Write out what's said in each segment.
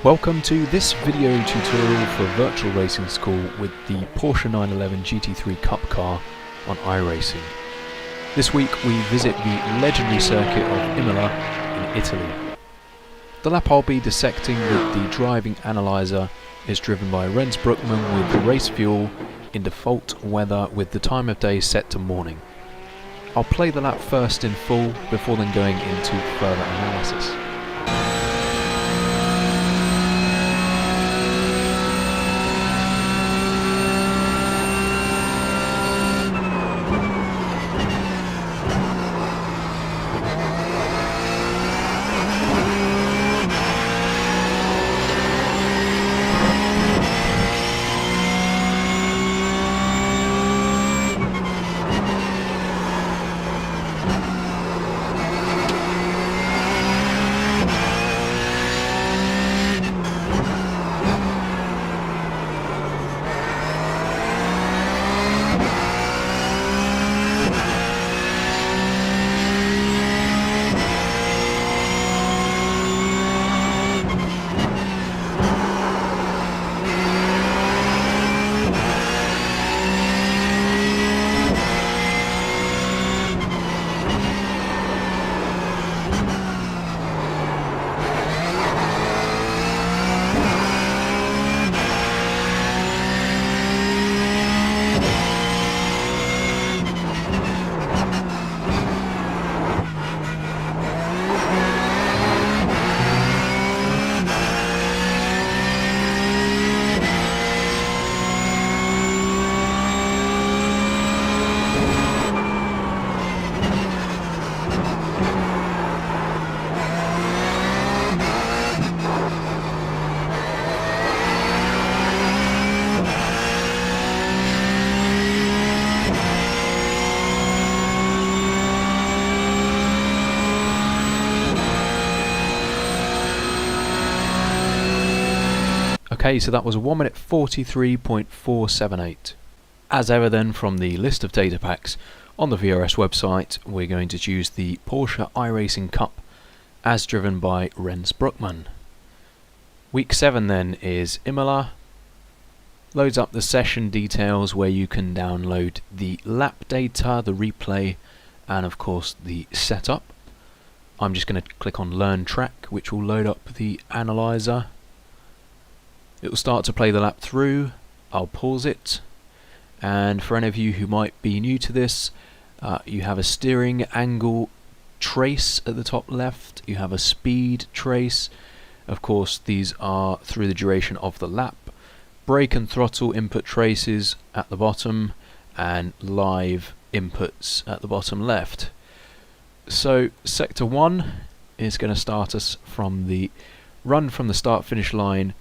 Welcome to this video tutorial for Virtual Racing School with the Porsche 911 GT3 Cup car on iRacing. This week we visit the legendary circuit of Imola in Italy. The lap I'll be dissecting with the driving analyzer is driven by Renz Brookman with the race fuel in default weather with the time of day set to morning. I'll play the lap first in full before then going into further analysis. Okay, so that was 1 minute 43.478. As ever then, from the list of data packs on the VRS website, we're going to choose the Porsche iRacing Cup as driven by Renz Brookman. Week 7 then is Imola. Loads up the session details where you can download the lap data, the replay, and of course the setup. I'm just going to click on Learn Track, which will load up the analyzer. It will start to play the lap through. I'll pause it, and for any of you who might be new to this, you have a steering angle trace at the top left, you have a speed trace. Of course these are through the duration of the lap. Brake and throttle input traces at the bottom, and live inputs at the bottom left. So sector 1 is going to start us from the run from the start finish line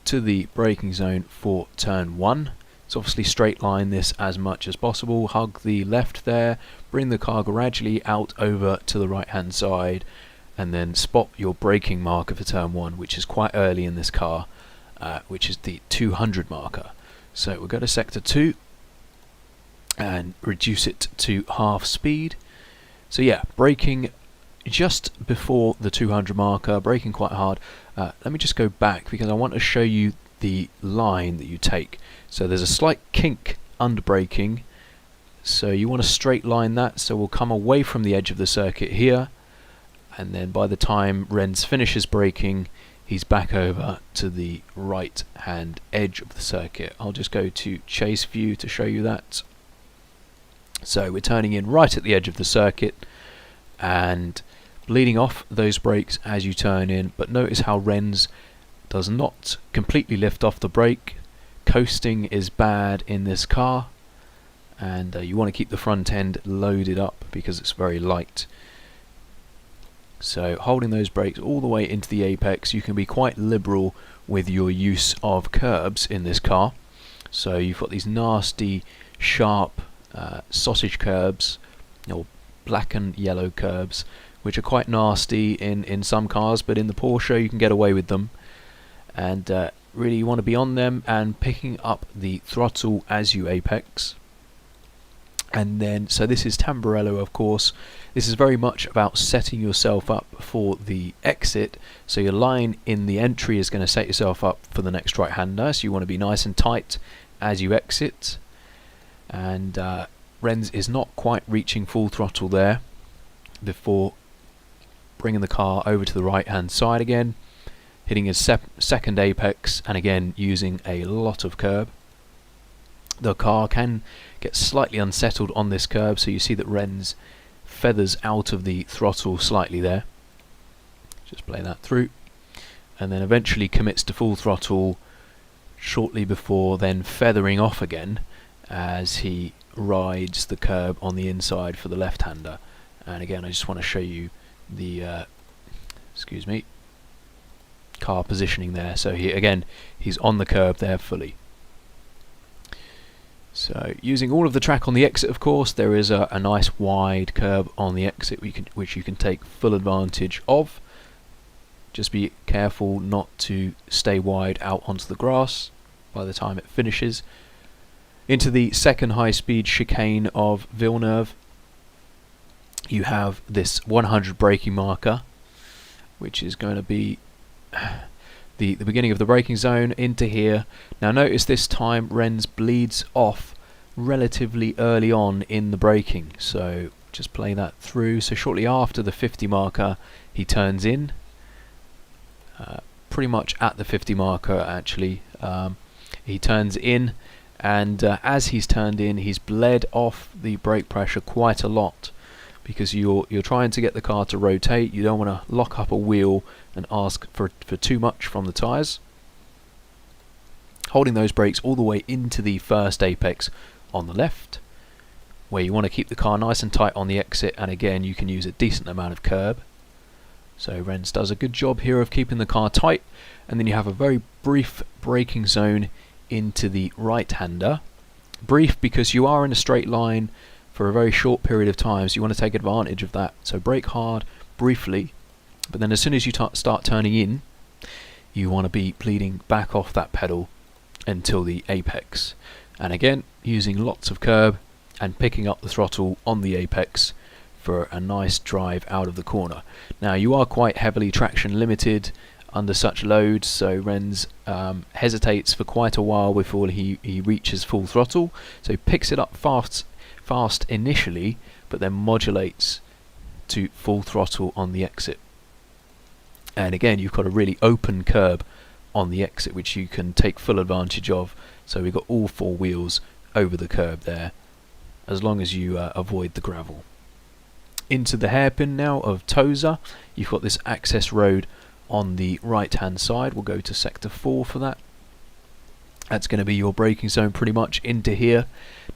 to the braking zone for turn 1. So obviously straight line this as much as possible, hug the left there, bring the car gradually out over to the right hand side, and then spot your braking marker for turn 1, which is quite early in this car, which is the 200 marker. So we'll go to sector 2 and reduce it to half speed. So yeah, braking just before the 200 marker, braking quite hard. Let me just go back because I want to show you the line that you take. So there's a slight kink under braking, so you want to straight line that, so we'll come away from the edge of the circuit here, and then by the time Renz finishes braking, he's back over to the right hand edge of the circuit. I'll just go to chase view to show you that. So we're turning in right at the edge of the circuit and bleeding off those brakes as you turn in, but notice how Renz does not completely lift off the brake. Coasting is bad in this car, and you want to keep the front end loaded up because it's very light. So holding those brakes all the way into the apex, you can be quite liberal with your use of curbs in this car. So you've got these nasty sharp sausage curbs, or black and yellow curbs, which are quite nasty in some cars, but in the Porsche you can get away with them. And really you want to be on them and picking up the throttle as you apex. And then, so this is Tamburello, of course. This is very much about setting yourself up for the exit. So your line in the entry is going to set yourself up for the next right-hander. So you want to be nice and tight as you exit. And Renz is not quite reaching full throttle there before bringing the car over to the right-hand side again, hitting his second apex, and again using a lot of curb. The car can get slightly unsettled on this curb, so you see that Renz feathers out of the throttle slightly there. Just play that through. And then eventually commits to full throttle shortly before then feathering off again as he rides the curb on the inside for the left-hander. And again, I just want to show you the car positioning there. So he's on the curb there fully. So using all of the track on the exit, of course, there is a nice wide curb on the exit which you can take full advantage of. Just be careful not to stay wide out onto the grass by the time it finishes. Into the second high-speed chicane of Villeneuve, you have this 100 braking marker, which is going to be the beginning of the braking zone into here. Now notice this time Renz bleeds off relatively early on in the braking, so just play that through. So shortly after the 50 marker he turns in, pretty much at the 50 marker actually. He turns in, and as he's turned in he's bled off the brake pressure quite a lot, because you're trying to get the car to rotate. You don't want to lock up a wheel and ask for too much from the tyres. Holding those brakes all the way into the first apex on the left, where you want to keep the car nice and tight on the exit, and again you can use a decent amount of curb. So Renz does a good job here of keeping the car tight, and then you have a very brief braking zone into the right-hander. Brief because you are in a straight line for a very short period of time, so you want to take advantage of that. So brake hard briefly, but then as soon as you start turning in, you want to be bleeding back off that pedal until the apex. And again, using lots of curb and picking up the throttle on the apex for a nice drive out of the corner. Now you are quite heavily traction limited under such loads, so Renz hesitates for quite a while before he reaches full throttle. So he picks it up fast initially, but then modulates to full throttle on the exit. And again, you've got a really open curb on the exit which you can take full advantage of. So we've got all four wheels over the curb there, as long as you avoid the gravel. Into the hairpin now of Tosa. You've got this access road on the right hand side. We'll go to sector 4 for that. That's going to be your braking zone pretty much into here.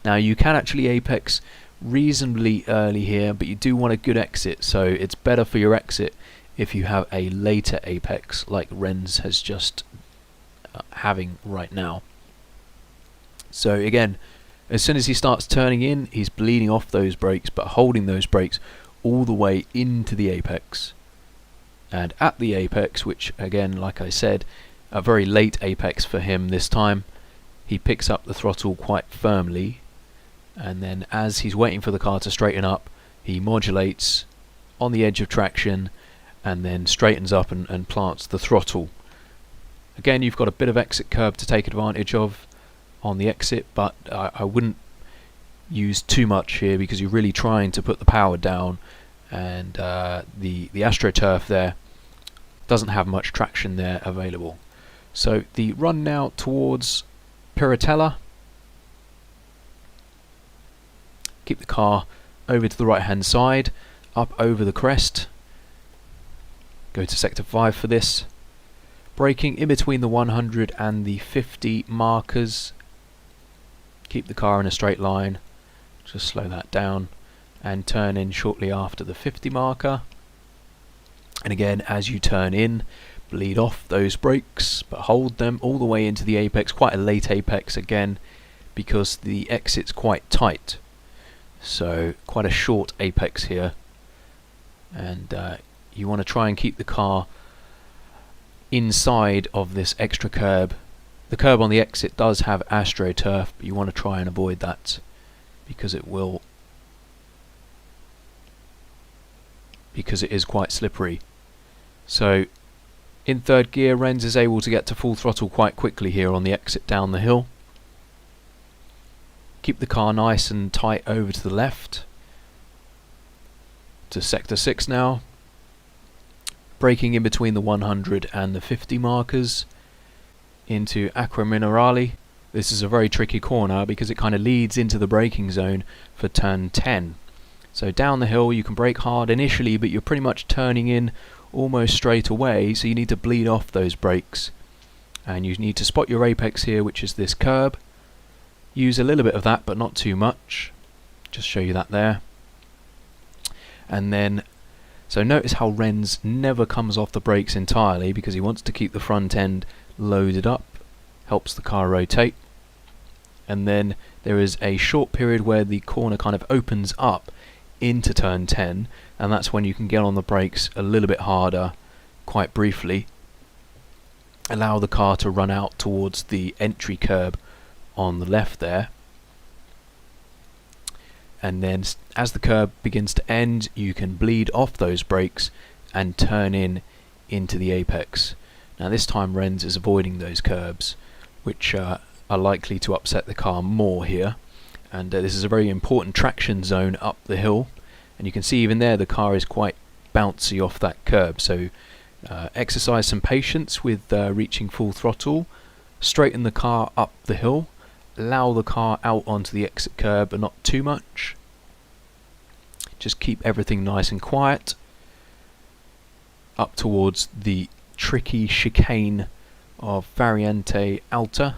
Now you can actually apex reasonably early here, but you do want a good exit, so it's better for your exit if you have a later apex like Renz has just having right now. So again, as soon as he starts turning in, he's bleeding off those brakes, but holding those brakes all the way into the apex. And at the apex, which again, like I said, a very late apex for him this time, he picks up the throttle quite firmly, and then as he's waiting for the car to straighten up, he modulates on the edge of traction and then straightens up and plants the throttle. Again, you've got a bit of exit curb to take advantage of on the exit, but I wouldn't use too much here because you're really trying to put the power down, and the AstroTurf there doesn't have much traction there available. So the run now towards Piratella. Keep the car over to the right hand side, up over the crest. Go to sector 5 for this. Braking in between the 100 and the 50 markers. Keep the car in a straight line. Just slow that down and turn in shortly after the 50 marker. And again, as you turn in, bleed off those brakes, but hold them all the way into the apex. Quite a late apex again, because the exit's quite tight. So quite a short apex here, and you want to try and keep the car inside of this extra curb. The curb on the exit does have AstroTurf, but you want to try and avoid that because it is quite slippery. So in third gear, Renz is able to get to full throttle quite quickly here on the exit down the hill. Keep the car nice and tight over to the left to sector 6 now. Braking in between the 100 and the 50 markers into Acqua Minerale. This is a very tricky corner because it kind of leads into the braking zone for turn 10. So down the hill you can brake hard initially, but you're pretty much turning in almost straight away, so you need to bleed off those brakes. And you need to spot your apex here, which is this curb. Use a little bit of that, but not too much. Just show you that there. And then, so notice how Renz never comes off the brakes entirely because he wants to keep the front end loaded up. Helps the car rotate. And then there is a short period where the corner kind of opens up into turn 10, and that's when you can get on the brakes a little bit harder, quite briefly. Allow the car to run out towards the entry curb on the left there, and then as the curb begins to end you can bleed off those brakes and turn in into the apex. Now this time Renz is avoiding those curbs, which are likely to upset the car more here, and this is a very important traction zone up the hill, and you can see even there the car is quite bouncy off that curb, so exercise some patience with reaching full throttle. Straighten the car up the hill, allow the car out onto the exit curb, but not too much. Just keep everything nice and quiet up towards the tricky chicane of Variante Alta.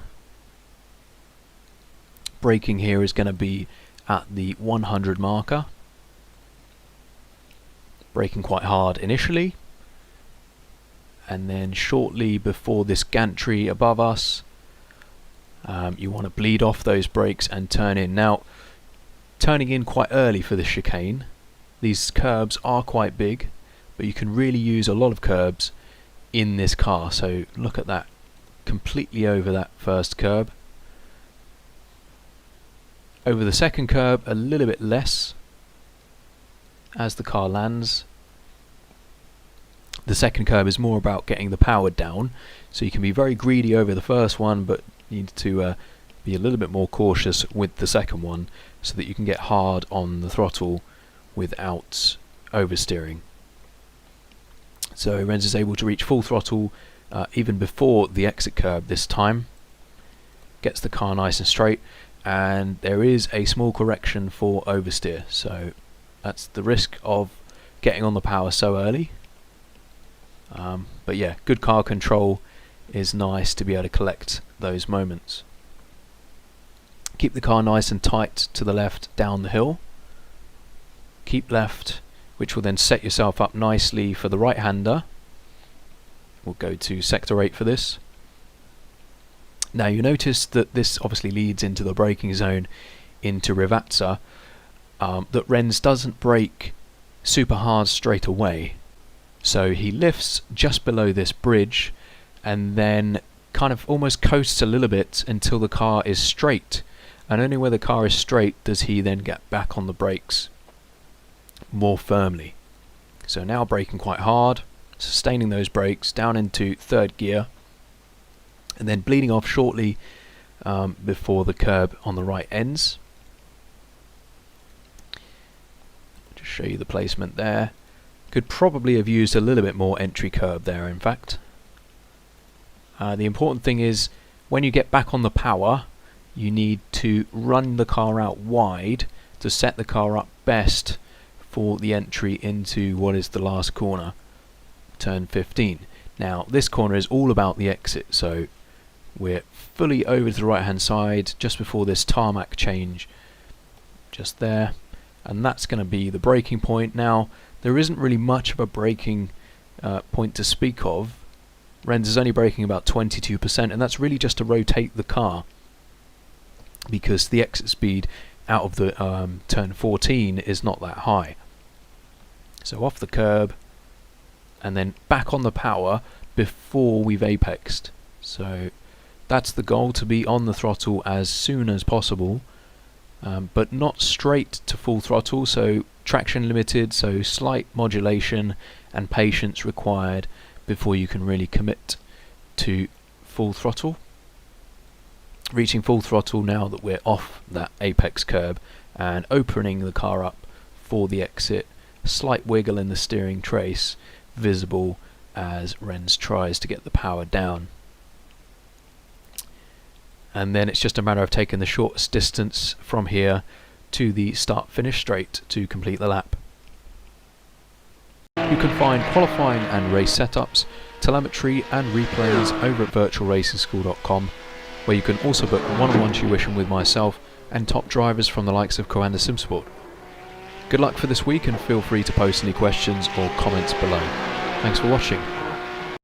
Braking here is going to be at the 100 marker. Braking quite hard initially, and then shortly before this gantry above us, you want to bleed off those brakes and turn in. Now, turning in quite early for the chicane. These curbs are quite big, but you can really use a lot of curbs in this car. So look at that, completely over that first curb. Over the second curb, a little bit less as the car lands. The second curb is more about getting the power down, so you can be very greedy over the first one, but you need to be a little bit more cautious with the second one so that you can get hard on the throttle without oversteering. So Renz is able to reach full throttle even before the exit curb this time. Gets the car nice and straight, and there is a small correction for oversteer, so that's the risk of getting on the power so early. But yeah, good car control is nice to be able to collect those moments. Keep the car nice and tight to the left down the hill. Keep left, which will then set yourself up nicely for the right-hander. We'll go to sector 8 for this. Now you notice that this obviously leads into the braking zone into Rivazza, that Renz doesn't brake super hard straight away. So he lifts just below this bridge and then kind of almost coasts a little bit until the car is straight, and only where the car is straight does he then get back on the brakes more firmly. So now braking quite hard, sustaining those brakes down into third gear, and then bleeding off shortly before the curb on the right ends. Just show you the placement there. Could probably have used a little bit more entry curb there, in fact. The important thing is when you get back on the power, you need to run the car out wide to set the car up best for the entry into what is the last corner, turn 15. Now this corner is all about the exit, so we're fully over to the right hand side just before this tarmac change, just there, and that's going to be the braking point. Now there isn't really much of a braking point to speak of. Renz is only braking about 22%, and that's really just to rotate the car because the exit speed out of the turn 14 is not that high. So off the curb and then back on the power before we've apexed. So that's the goal, to be on the throttle as soon as possible. but not straight to full throttle, so traction limited, so slight modulation and patience required before you can really commit to full throttle. Reaching full throttle now that we're off that apex curb and opening the car up for the exit. Slight wiggle in the steering trace visible as Rens tries to get the power down. And then it's just a matter of taking the shortest distance from here to the start-finish straight to complete the lap. You can find qualifying and race setups, telemetry and replays over at virtualracingschool.com, where you can also book one-on-one tuition with myself and top drivers from the likes of Commander Simsport. Good luck for this week, and feel free to post any questions or comments below. Thanks for watching.